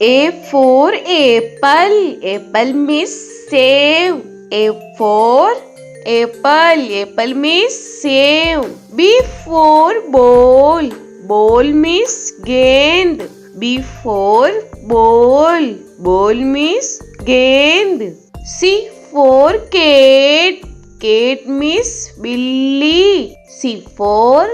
A for apple. Apple means save. A for apple. Apple means save. B for ball. Ball means gend. B for ball. Ball means gend. C for cat. Cat means billy. C for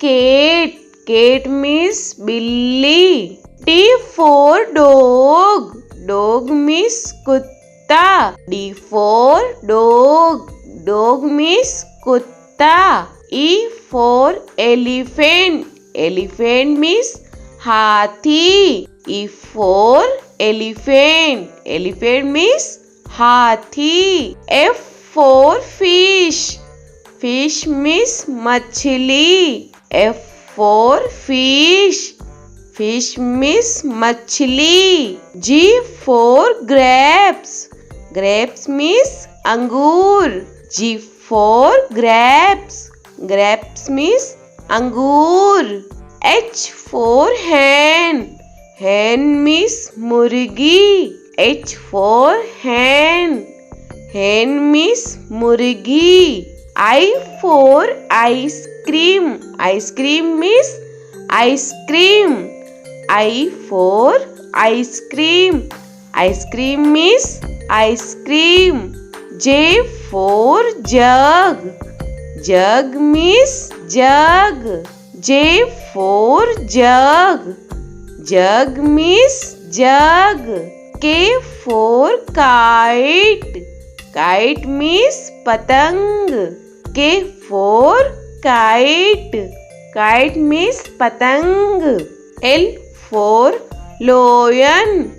cat. Cat means billy. D for dog. Dog means kutta. D for dog. Dog means kutta. E for elephant. Elephant means hathi. E for elephant. Elephant means hathi. F for fish. Fish means machli. F for fish. Fish means machli. G for grapes. Grapes means angur. G for grapes. Grapes means angur. H for hen. Hen means murgi. H for hen. Hen means murgi. I for ice cream. Ice cream means ice cream. I for ice cream. Ice cream means ice cream. J for jug. Jug means jug. J for jug. Jug means jug. K for kite. Kite means patang. K for kite. Kite means patang. L for lion.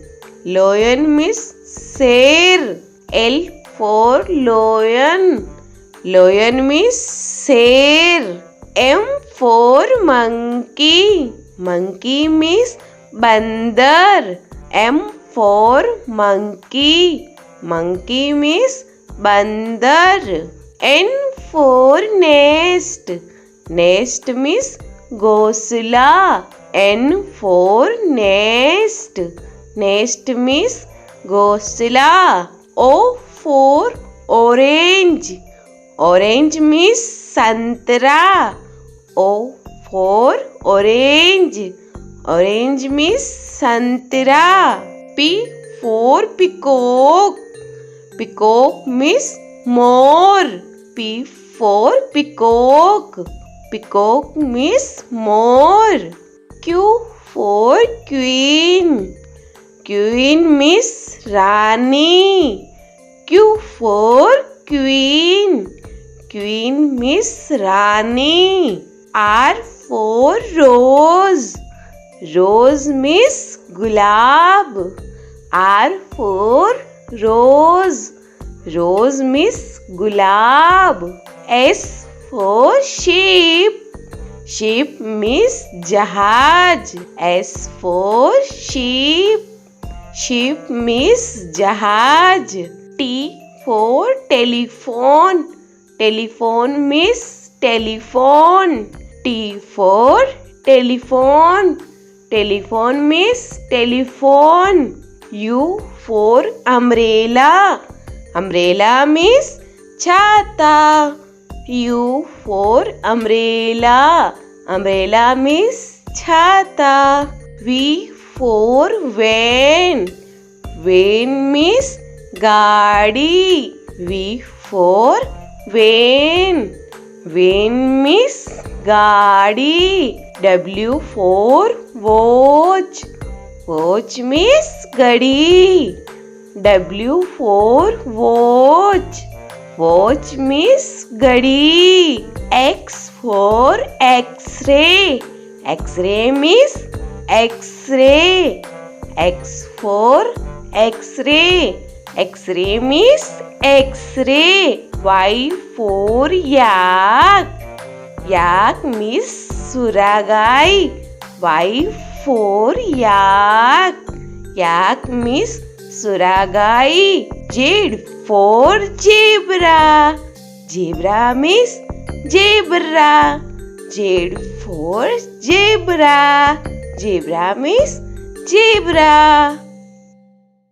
Lion means sher. L for lion. Lion means sher. M for monkey. Monkey means bandar. M for monkey. Monkey means bandar. N for nest. Nest means ghosla. N for nest. Nest means ghosla. O for orange. Orange means santra. O for orange. Orange means santra. P for peacock. Peacock means more. P for peacock. Peacock means more. Q for queen. Queen means Rani. Q for queen. Queen means Rani. R for rose. Rose means gulab. R for rose. Rose means gulab. S for sheep. Sheep means jahaj. S for sheep. Sheep means jahaj. T for telephone. Telephone means telephone. T for telephone. Telephone means telephone. U for umbrella. Umbrella means chhata. U for umbrella. Umbrella means chhata. V for van. Van means gaadi. V for van. Van means gaadi. W for watch. Watch means gadi. W for watch. Watch means gadi. X for X-ray. X-ray means X-ray. X for X-ray. X-ray means X-ray. Y for yak. Yak means suragai. Y for yak. Yak means suragai. Z for zebra. Zebra means zebra. Z for zebra. Zebra means zebra.